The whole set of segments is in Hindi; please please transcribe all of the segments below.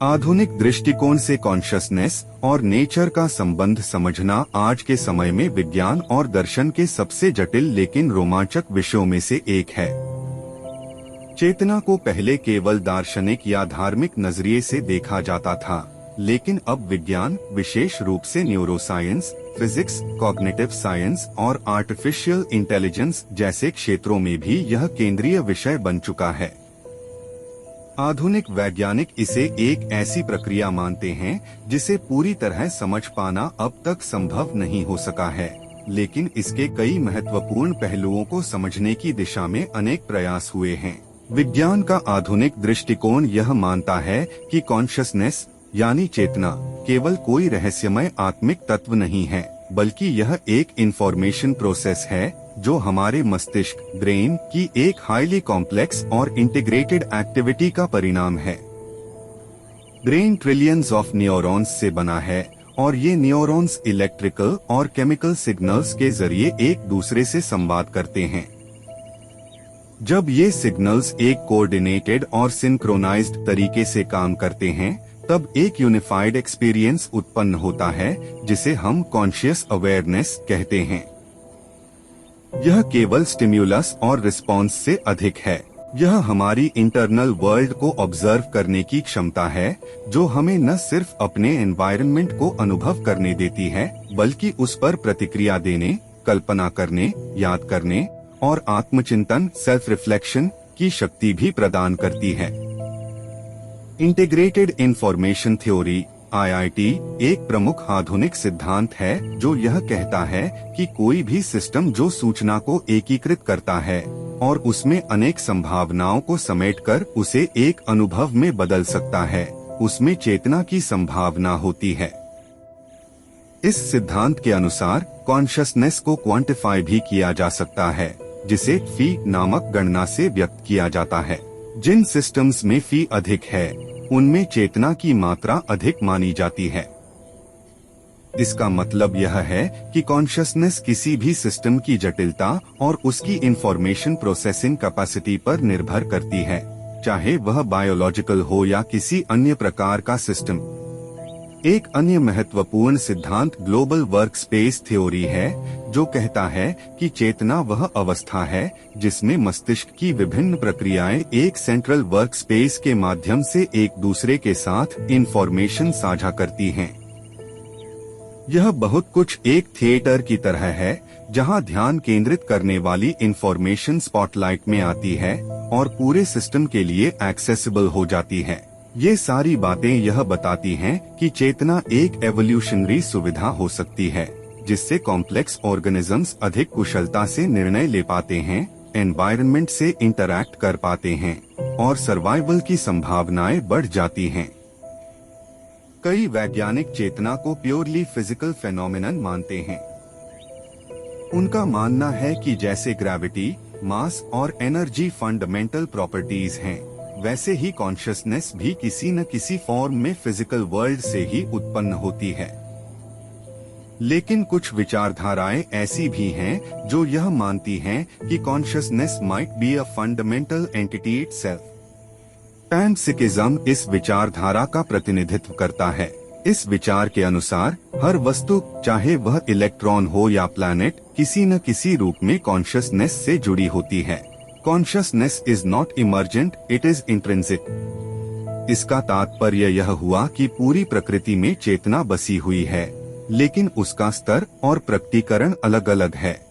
आधुनिक दृष्टिकोण से कॉन्शसनेस और नेचर का संबंध समझना आज के समय में विज्ञान और दर्शन के सबसे जटिल लेकिन रोमांचक विषयों में से एक है। चेतना को पहले केवल दार्शनिक या धार्मिक नजरिए से देखा जाता था, लेकिन अब विज्ञान, विशेष रूप से न्यूरोसाइंस, फिजिक्स, कॉग्निटिव साइंस और आर्टिफिशियल इंटेलिजेंस जैसे क्षेत्रों में भी यह केंद्रीय विषय बन चुका है। आधुनिक वैज्ञानिक इसे एक ऐसी प्रक्रिया मानते हैं जिसे पूरी तरह समझ पाना अब तक संभव नहीं हो सका है, लेकिन इसके कई महत्वपूर्ण पहलुओं को समझने की दिशा में अनेक प्रयास हुए हैं। विज्ञान का आधुनिक दृष्टिकोण यह मानता है कि कॉन्शसनेस यानी चेतना केवल कोई रहस्यमय आत्मिक तत्व नहीं है, बल्कि यह एक इंफॉर्मेशन प्रोसेस है जो हमारे मस्तिष्क ब्रेन की एक हाईली कॉम्प्लेक्स और इंटीग्रेटेड एक्टिविटी का परिणाम है। ब्रेन ट्रिलियंस ऑफ न्यूरॉन्स से बना है और ये न्यूरॉन्स इलेक्ट्रिकल और केमिकल सिग्नल्स के जरिए एक दूसरे से संवाद करते हैं। जब ये सिग्नल्स एक कोऑर्डिनेटेड और सिंक्रोनाइज्ड तरीके से काम करते हैं, तब एक यूनिफाइड एक्सपीरियंस उत्पन्न होता है जिसे हम कॉन्शियस अवेयरनेस कहते हैं। यह केवल स्टिम्युलस और रिस्पॉन्स से अधिक है। यह हमारी इंटरनल वर्ल्ड को ऑब्जर्व करने की क्षमता है, जो हमें न सिर्फ अपने एनवायरनमेंट को अनुभव करने देती है, बल्कि उस पर प्रतिक्रिया देने, कल्पना करने, याद करने और आत्मचिंतन सेल्फ रिफ्लेक्शन की शक्ति भी प्रदान करती है। इंटीग्रेटेड इंफॉर्मेशन थ्योरी (IIT) एक प्रमुख आधुनिक सिद्धांत है जो यह कहता है कि कोई भी सिस्टम जो सूचना को एकीकृत करता है और उसमें अनेक संभावनाओं को समेटकर उसे एक अनुभव में बदल सकता है, उसमें चेतना की संभावना होती है। इस सिद्धांत के अनुसार कॉन्शसनेस को क्वांटिफाई भी किया जा सकता है, जिसे फी नामक गणना से व्यक्त किया जाता है। जिन सिस्टम्स में फी अधिक है, उनमें चेतना की मात्रा अधिक मानी जाती है। इसका मतलब यह है कि कॉन्शसनेस किसी भी सिस्टम की जटिलता और उसकी इंफॉर्मेशन प्रोसेसिंग कैपेसिटी पर निर्भर करती है, चाहे वह बायोलॉजिकल हो या किसी अन्य प्रकार का सिस्टम। एक अन्य महत्वपूर्ण सिद्धांत ग्लोबल वर्कस्पेस थ्योरी है, जो कहता है कि चेतना वह अवस्था है जिसमें मस्तिष्क की विभिन्न प्रक्रियाएं एक सेंट्रल वर्कस्पेस के माध्यम से एक दूसरे के साथ इंफॉर्मेशन साझा करती हैं। यह बहुत कुछ एक थिएटर की तरह है, जहां ध्यान केंद्रित करने वाली इंफॉर्मेशन स्पॉटलाइट में आती है और पूरे सिस्टम के लिए एक्सेसिबल हो जाती है। ये सारी बातें यह बताती हैं कि चेतना एक एवोल्यूशनरी सुविधा हो सकती है, जिससे कॉम्प्लेक्स ऑर्गेनिजम्स अधिक कुशलता से निर्णय ले पाते हैं, एनवायरनमेंट से इंटरैक्ट कर पाते हैं और सर्वाइवल की संभावनाएं बढ़ जाती हैं। कई वैज्ञानिक चेतना को प्योरली फिजिकल फेनोमेनन मानते हैं। उनका मानना है कि जैसे ग्रेविटी, मास और एनर्जी फंडामेंटल प्रॉपर्टीज हैं, वैसे ही कॉन्शसनेस भी किसी न किसी फॉर्म में फिजिकल वर्ल्ड से ही उत्पन्न होती है। लेकिन कुछ विचारधाराएं ऐसी भी हैं जो यह मानती हैं कि consciousness might be a fundamental entity itself. Panpsychism इस विचारधारा का प्रतिनिधित्व करता है। इस विचार के अनुसार हर वस्तु, चाहे वह इलेक्ट्रॉन हो या प्लैनेट, किसी न किसी रूप में कॉन्शसनेस से जुड़ी होती है। Consciousness is not emergent, it is intrinsic. इसका तात्पर्य यह हुआ कि पूरी प्रकृति में चेतना बसी हुई है, लेकिन उसका स्तर और प्रकटीकरण अलग अलग है।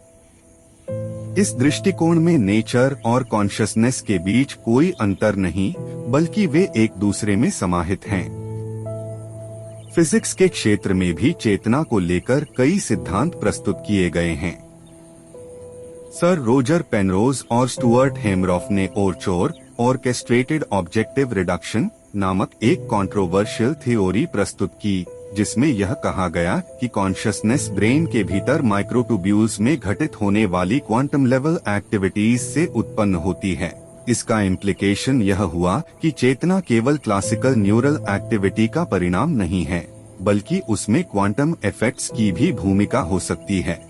इस दृष्टिकोण में नेचर और कॉन्शसनेस के बीच कोई अंतर नहीं, बल्कि वे एक दूसरे में समाहित हैं। फिजिक्स के क्षेत्र में भी चेतना को लेकर कई सिद्धांत प्रस्तुत किए गए हैं। सर रोजर पेनरोज और स्टुअर्ट हेमरॉफ ने ओरचोर ऑर्केस्ट्रेटेड ऑब्जेक्टिव रिडक्शन नामक एक कंट्रोवर्शियल थ्योरी प्रस्तुत की, जिसमें यह कहा गया कि कॉन्शसनेस ब्रेन के भीतर माइक्रोट्यूब्यूल्स में घटित होने वाली क्वांटम लेवल एक्टिविटीज से उत्पन्न होती है। इसका इम्प्लीकेशन यह हुआ कि चेतना केवल क्लासिकल न्यूरल एक्टिविटी का परिणाम नहीं है, बल्कि उसमें क्वांटम इफेक्ट्स की भी भूमिका हो सकती है।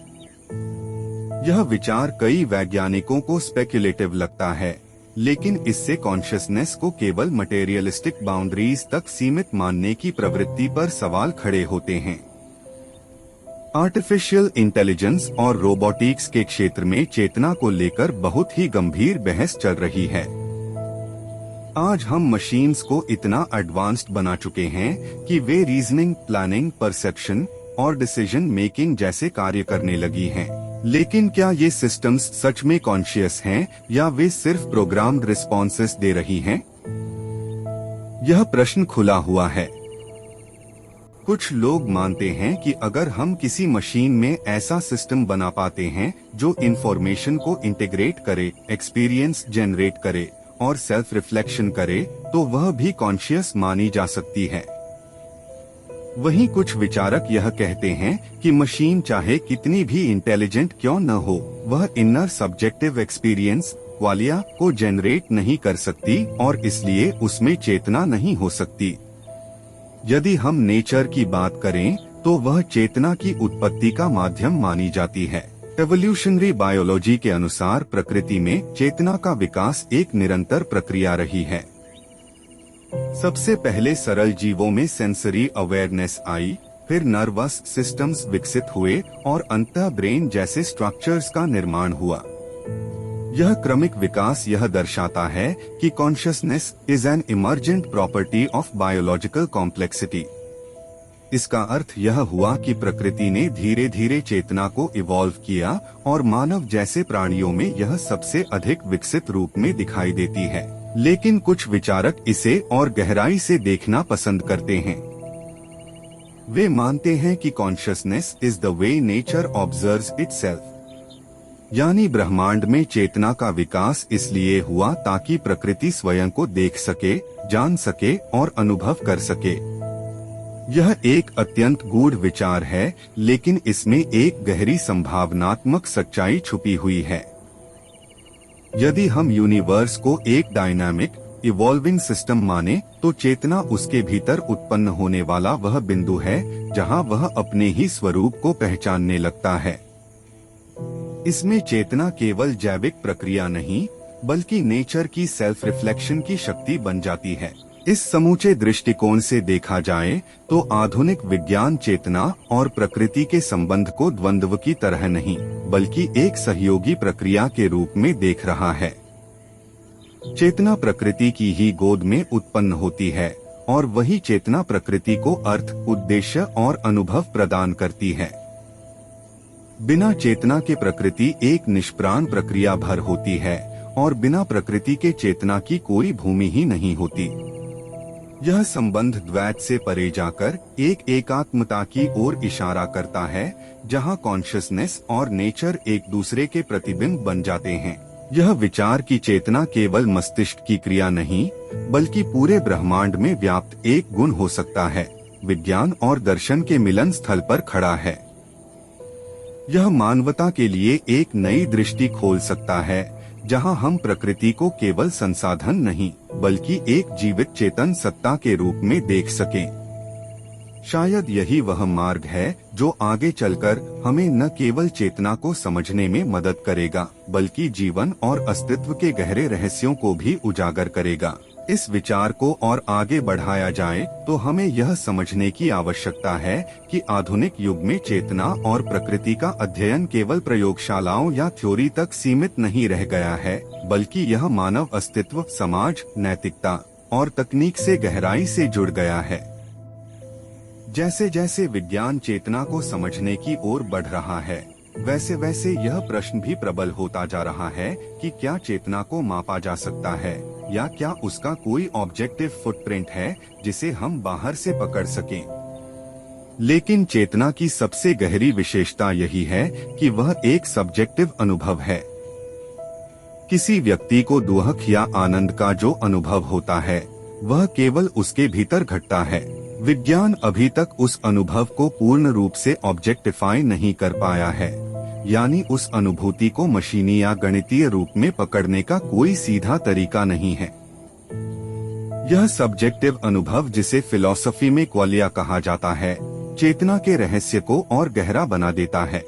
यह विचार कई वैज्ञानिकों को स्पेक्युलेटिव लगता है, लेकिन इससे कॉन्शियसनेस को केवल मटेरियलिस्टिक बाउंड्रीज तक सीमित मानने की प्रवृत्ति पर सवाल खड़े होते हैं। आर्टिफिशियल इंटेलिजेंस और रोबोटिक्स के क्षेत्र में चेतना को लेकर बहुत ही गंभीर बहस चल रही है। आज हम मशीन्स को इतना एडवांस्ड बना चुके हैं कि वे रीजनिंग, प्लानिंग, परसेप्शन और डिसीजन मेकिंग जैसे कार्य करने लगी हैं। लेकिन क्या ये सिस्टम्स सच में कॉन्शियस हैं या वे सिर्फ प्रोग्राम्ड रिस्पॉन्सेस दे रही हैं? यह प्रश्न खुला हुआ है। कुछ लोग मानते हैं कि अगर हम किसी मशीन में ऐसा सिस्टम बना पाते हैं जो इंफॉर्मेशन को इंटीग्रेट करे, एक्सपीरियंस जनरेट करे और सेल्फ रिफ्लेक्शन करे, तो वह भी कॉन्शियस मानी जा सकती है। वहीं कुछ विचारक यह कहते हैं कि मशीन चाहे कितनी भी इंटेलिजेंट क्यों न हो, वह इनर सब्जेक्टिव एक्सपीरियंस, क्वालिया को जनरेट नहीं कर सकती और इसलिए उसमें चेतना नहीं हो सकती। यदि हम नेचर की बात करें तो वह चेतना की उत्पत्ति का माध्यम मानी जाती है। एवोल्यूशनरी बायोलॉजी के अनुसार प्रकृति में चेतना का विकास एक निरंतर प्रक्रिया रही है। सबसे पहले सरल जीवों में सेंसरी अवेयरनेस आई, फिर नर्वस सिस्टम्स विकसित हुए और अंततः ब्रेन जैसे स्ट्रक्चर्स का निर्माण हुआ। यह क्रमिक विकास यह दर्शाता है कि consciousness is an emergent property of biological complexity. इसका अर्थ यह हुआ कि प्रकृति ने धीरे धीरे चेतना को इवॉल्व किया और मानव जैसे प्राणियों में यह सबसे अधिक विकसित रूप में दिखाई देती है। लेकिन कुछ विचारक इसे और गहराई से देखना पसंद करते हैं। वे मानते हैं कि consciousness is the way nature observes itself, यानी ब्रह्मांड में चेतना का विकास इसलिए हुआ ताकि प्रकृति स्वयं को देख सके, जान सके और अनुभव कर सके। यह एक अत्यंत गूढ़ विचार है, लेकिन इसमें एक गहरी संभावनात्मक सच्चाई छुपी हुई है। यदि हम यूनिवर्स को एक डायनामिक, इवॉल्विंग सिस्टम माने, तो चेतना उसके भीतर उत्पन्न होने वाला वह बिंदु है जहां वह अपने ही स्वरूप को पहचानने लगता है। इसमें चेतना केवल जैविक प्रक्रिया नहीं, बल्कि नेचर की सेल्फ रिफ्लेक्शन की शक्ति बन जाती है। इस समूचे दृष्टिकोण से देखा जाए तो आधुनिक विज्ञान चेतना और प्रकृति के संबंध को द्वंद्व की तरह नहीं, बल्कि एक सहयोगी प्रक्रिया के रूप में देख रहा है। चेतना प्रकृति की ही गोद में उत्पन्न होती है और वही चेतना प्रकृति को अर्थ, उद्देश्य और अनुभव प्रदान करती है। बिना चेतना के प्रकृति एक निष्प्राण प्रक्रिया भर होती है और बिना प्रकृति के चेतना की कोई भूमि ही नहीं होती। यह संबंध द्वैत से परे जाकर एक एकात्मता की ओर इशारा करता है, जहां कॉन्शियसनेस और नेचर एक दूसरे के प्रतिबिंब बन जाते हैं। यह विचार की चेतना केवल मस्तिष्क की क्रिया नहीं, बल्कि पूरे ब्रह्मांड में व्याप्त एक गुण हो सकता है, विज्ञान और दर्शन के मिलन स्थल पर खड़ा है। यह मानवता के लिए एक नई दृष्टि खोल सकता है, जहां हम प्रकृति को केवल संसाधन नहीं, बल्कि एक जीवित चेतन सत्ता के रूप में देख सकें। शायद यही वह मार्ग है जो आगे चलकर हमें न केवल चेतना को समझने में मदद करेगा, बल्कि जीवन और अस्तित्व के गहरे रहस्यों को भी उजागर करेगा। इस विचार को और आगे बढ़ाया जाए तो हमें यह समझने की आवश्यकता है कि आधुनिक युग में चेतना और प्रकृति का अध्ययन केवल प्रयोगशालाओं या थ्योरी तक सीमित नहीं रह गया है, बल्कि यह मानव अस्तित्व, समाज, नैतिकता और तकनीक से गहराई से जुड़ गया है। जैसे जैसे विज्ञान चेतना को समझने की ओर बढ़ रहा है, वैसे वैसे यह प्रश्न भी प्रबल होता जा रहा है कि क्या चेतना को मापा जा सकता है, या क्या उसका कोई ऑब्जेक्टिव फुटप्रिंट है जिसे हम बाहर से पकड़ सकें। लेकिन चेतना की सबसे गहरी विशेषता यही है कि वह एक सब्जेक्टिव अनुभव है। किसी व्यक्ति को दुख या आनंद का जो अनुभव होता है, वह केवल उसके भीतर घटता है। विज्ञान अभी तक उस अनुभव को पूर्ण रूप से ऑब्जेक्टिफाई नहीं कर पाया है, यानी उस अनुभूति को मशीनी या गणितीय रूप में पकड़ने का कोई सीधा तरीका नहीं है। यह सब्जेक्टिव अनुभव, जिसे फिलॉसफी में क्वालिया कहा जाता है, चेतना के रहस्य को और गहरा बना देता है।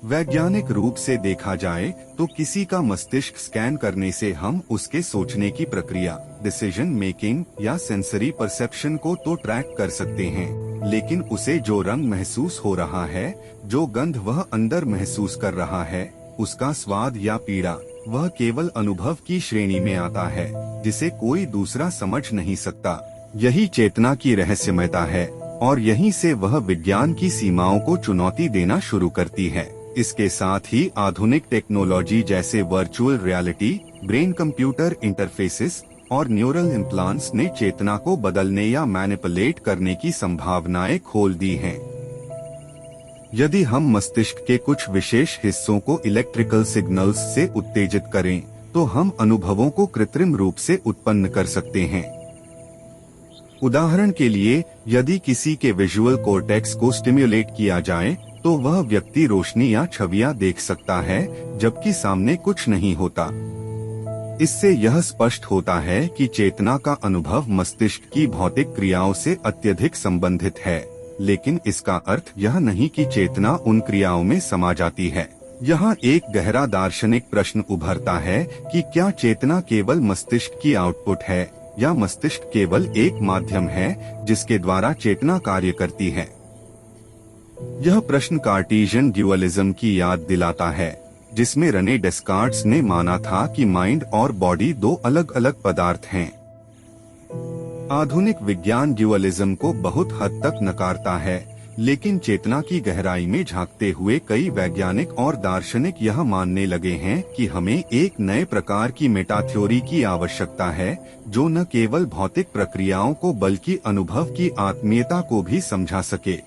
वैज्ञानिक रूप से देखा जाए तो किसी का मस्तिष्क स्कैन करने से हम उसके सोचने की प्रक्रिया, डिसीजन मेकिंग या सेंसरी परसेप्शन को तो ट्रैक कर सकते हैं, लेकिन उसे जो रंग महसूस हो रहा है, जो गंध वह अंदर महसूस कर रहा है, उसका स्वाद या पीड़ा, वह केवल अनुभव की श्रेणी में आता है, जिसे कोई दूसरा समझ नहीं सकता। यही चेतना की रहस्यमयता है और यहीं से वह विज्ञान की सीमाओं को चुनौती देना शुरू करती है। इसके साथ ही आधुनिक टेक्नोलॉजी जैसे virtual reality, brain computer interfaces और न्यूरल इम्प्लांट्स ने चेतना को बदलने या मैनिपुलेट करने की संभावनाएं खोल दी हैं। यदि हम मस्तिष्क के कुछ विशेष हिस्सों को इलेक्ट्रिकल सिग्नल्स से उत्तेजित करें, तो हम अनुभवों को कृत्रिम रूप से उत्पन्न कर सकते हैं। उदाहरण के लिए, यदि किसी के विजुअल कॉर्टेक्स को स्टिम्युलेट किया जाए, तो वह व्यक्ति रोशनी या छवियां देख सकता है, जबकि सामने कुछ नहीं होता। इससे यह स्पष्ट होता है कि चेतना का अनुभव मस्तिष्क की भौतिक क्रियाओं से अत्यधिक संबंधित है, लेकिन इसका अर्थ यह नहीं कि चेतना उन क्रियाओं में समा जाती है। यहाँ एक गहरा दार्शनिक प्रश्न उभरता है कि क्या चेतना केवल मस्तिष्क की आउटपुट है, या मस्तिष्क केवल एक माध्यम है जिसके द्वारा चेतना कार्य करती है। यह प्रश्न कार्टेशियन ड्यूअलिज्म की याद दिलाता है, जिसमें रेने डेस्कार्ट्स ने माना था कि माइंड और बॉडी दो अलग अलग पदार्थ हैं। आधुनिक विज्ञान ड्यूअलिज्म को बहुत हद तक नकारता है, लेकिन चेतना की गहराई में झांकते हुए कई वैज्ञानिक और दार्शनिक यह मानने लगे हैं कि हमें एक नए प्रकार की मेटा थ्योरी की आवश्यकता है, जो न केवल भौतिक प्रक्रियाओं को बल्कि अनुभव की आत्मीयता को भी समझा सके।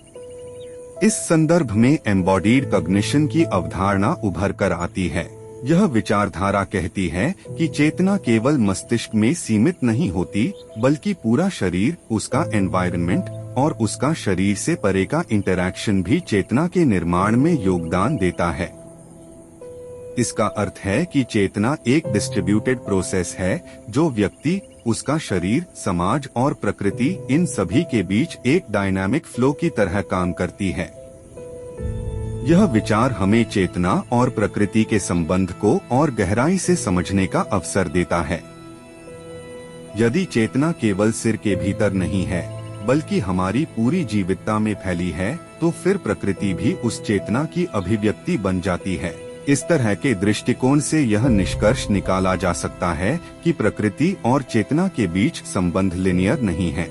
इस संदर्भ में एम्बॉडीड कॉग्निशन की अवधारणा उभर कर आती है। यह विचारधारा कहती है कि चेतना केवल मस्तिष्क में सीमित नहीं होती, बल्कि पूरा शरीर, उसका एनवायरनमेंट और उसका शरीर से परे का इंटरैक्शन भी चेतना के निर्माण में योगदान देता है। इसका अर्थ है कि चेतना एक डिस्ट्रीब्यूटेड प्रोसेस है, जो व्यक्ति, उसका शरीर, समाज और प्रकृति, इन सभी के बीच एक डायनामिक फ्लो की तरह काम करती है। यह विचार हमें चेतना और प्रकृति के संबंध को और गहराई से समझने का अवसर देता है। यदि चेतना केवल सिर के भीतर नहीं है, बल्कि हमारी पूरी जीवितता में फैली है, तो फिर प्रकृति भी उस चेतना की अभिव्यक्ति बन जाती है। इस तरह के दृष्टिकोण से यह निष्कर्ष निकाला जा सकता है कि प्रकृति और चेतना के बीच संबंध लिनियर नहीं है।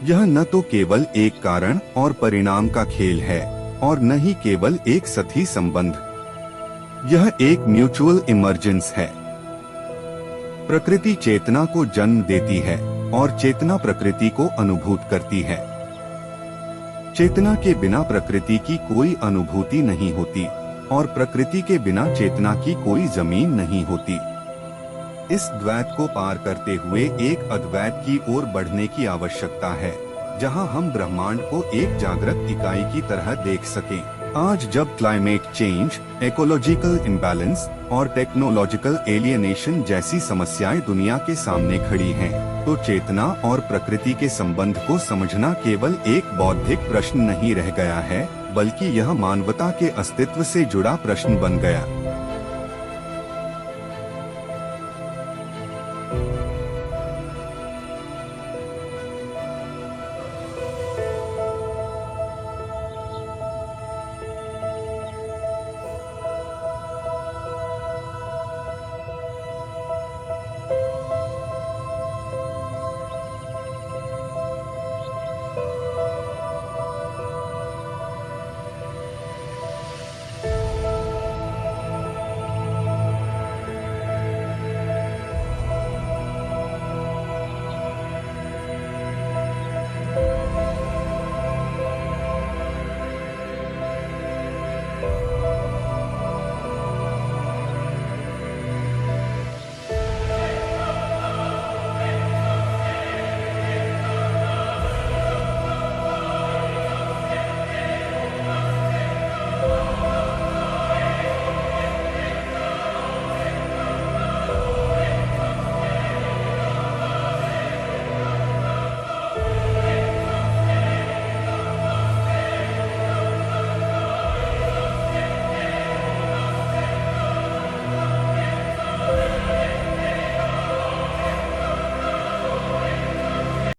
यह न तो केवल एक कारण और परिणाम का खेल है, और न ही केवल एक सतही संबंध। यह एक म्यूचुअल इमर्जेंस है। प्रकृति चेतना को जन्म देती है और चेतना प्रकृति को अनुभूत करती है। चेतना के बिना प्रकृति की कोई अनुभूति नहीं होती, और प्रकृति के बिना चेतना की कोई जमीन नहीं होती। इस द्वैत को पार करते हुए एक अद्वैत की ओर बढ़ने की आवश्यकता है, जहां हम ब्रह्मांड को एक जागृत इकाई की तरह देख सकें। आज जब क्लाइमेट चेंज, इकोलॉजिकल इम्बैलेंस और टेक्नोलॉजिकल एलियनेशन जैसी समस्याएं दुनिया के सामने खड़ी हैं, तो चेतना और प्रकृति के संबंध को समझना केवल एक बौद्धिक प्रश्न नहीं रह गया है, बल्कि यह मानवता के अस्तित्व से जुड़ा प्रश्न बन गया।